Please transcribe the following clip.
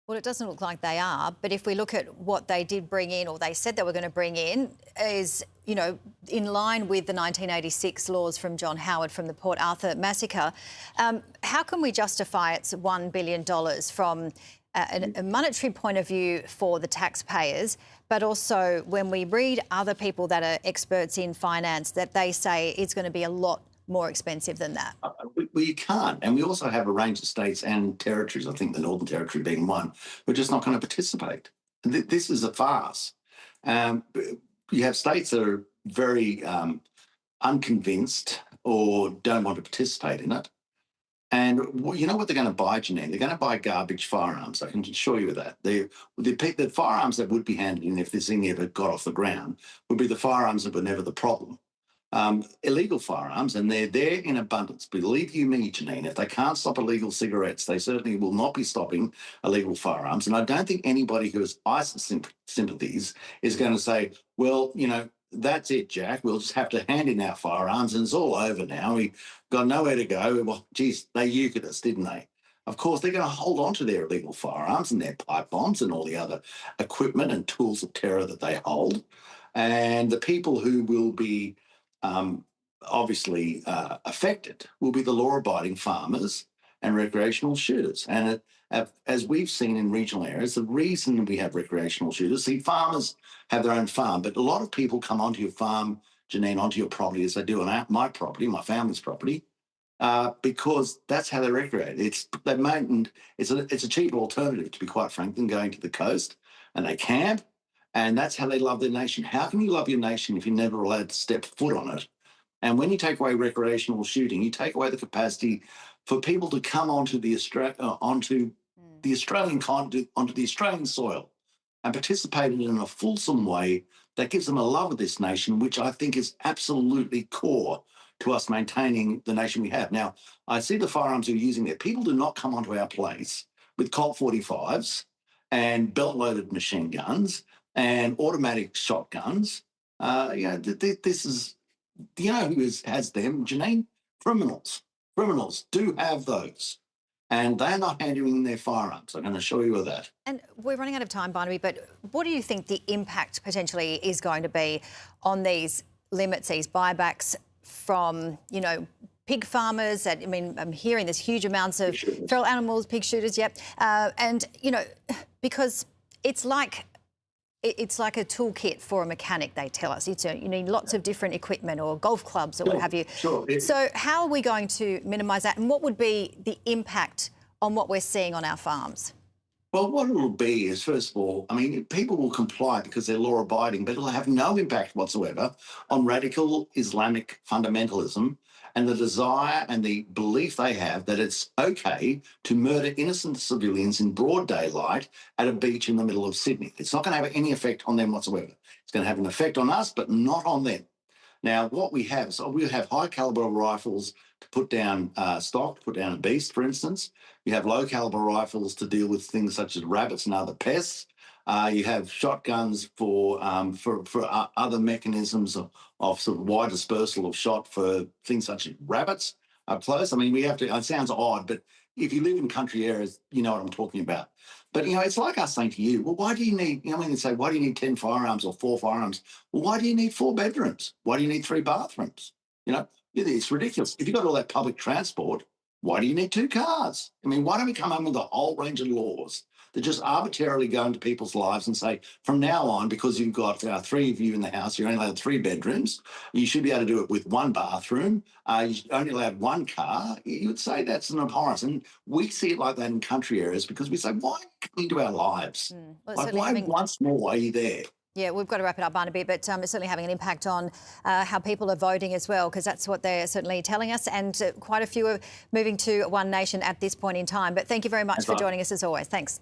Well, it doesn't look like they are, but if we look at what they did bring in, or they said they were going to bring in, is, in line with the 1986 laws from John Howard from the Port Arthur massacre. How can we justify it's $1 billion from a monetary point of view for the taxpayers, but also when we read other people that are experts in finance, that they say it's going to be a lot more expensive than that? Well, you can't. And we also have a range of states and territories, I think the Northern Territory being one, who are just not going to participate. This is a farce. You have states that are very unconvinced or don't want to participate in it. And you know what they're going to buy, Janine? They're going to buy garbage firearms. I can assure you of that. The firearms that would be handed in if this thing ever got off the ground would be the firearms that were never the problem. Illegal firearms, and they're there in abundance. Believe you me, Janine, if they can't stop illegal cigarettes, they certainly will not be stopping illegal firearms. And I don't think anybody who has ISIS sympathies is going to say, well, that's it, Jack. We'll just have to hand in our firearms and it's all over now. We got nowhere to go. Well, geez, they uked us, didn't they? Of course, they're going to hold on to their illegal firearms and their pipe bombs and all the other equipment and tools of terror that they hold. And the people who will be obviously affected will be the law-abiding farmers and recreational shooters. And as we've seen in regional areas, the reason we have recreational shooters, see, farmers have their own farm, but a lot of people come onto your farm, Janine, onto your property, as they do on my property, my family's property, because that's how they recreate. It's a cheaper alternative, to be quite frank, than going to the coast, and they camp. And that's how they love their nation. How can you love your nation if you're never allowed to step foot on it? And when you take away recreational shooting, you take away the capacity for people to come onto the Australian continent, onto the Australian soil, and participate in it in a fulsome way that gives them a love of this nation, which I think is absolutely core to us maintaining the nation we have. Now, I see the firearms you're using there. People do not come onto our place with Colt 45s and belt-loaded machine guns and automatic shotguns. This is, who has them, Janine? Criminals. Criminals do have those. And they're not handing in their firearms. I can assure you of that. And we're running out of time, Barnaby, but what do you think the impact potentially is going to be on these limits, these buybacks from, pig farmers? I'm hearing there's huge amounts of feral animals, pig shooters, yep. Because it's like a toolkit for a mechanic, they tell us. You need lots of different equipment or golf clubs or what have you. Sure. So how are we going to minimise that, and what would be the impact on what we're seeing on our farms? Well, what it'll be is, first of all, people will comply because they're law-abiding, but it'll have no impact whatsoever on radical Islamic fundamentalism and the desire and the belief they have that it's okay to murder innocent civilians in broad daylight at a beach in the middle of Sydney. It's not going to have any effect on them whatsoever. It's going to have an effect on us, but not on them. Now, what we have, so we'll have high-caliber rifles to put down stock, put down a beast, for instance. You have low-caliber rifles to deal with things such as rabbits and other pests. You have shotguns for other mechanisms of sort of wide dispersal of shot for things such as rabbits up close. We have to, it sounds odd, but if you live in country areas, you know what I'm talking about. But, it's like us saying to you, well, why do you need, when they say, why do you need 10 firearms or 4 firearms? Well, why do you need 4 bedrooms? Why do you need 3 bathrooms? It's ridiculous. If you've got all that public transport, why do you need 2 cars? Why don't we come up with a whole range of laws that just arbitrarily go into people's lives and say, from now on, because you've got 3 of you in the house, you're only allowed 3 bedrooms, you should be able to do it with 1 bathroom, you're only allowed 1 car. You would say that's an abhorrence. And we see it like that in country areas because we say, why are you coming into our lives? Well, why once more are you there? Yeah, we've got to wrap it up, Barnaby, but it's certainly having an impact on how people are voting as well, because that's what they're certainly telling us, and quite a few are moving to One Nation at this point in time. But thank you very much for joining us as always. Thanks.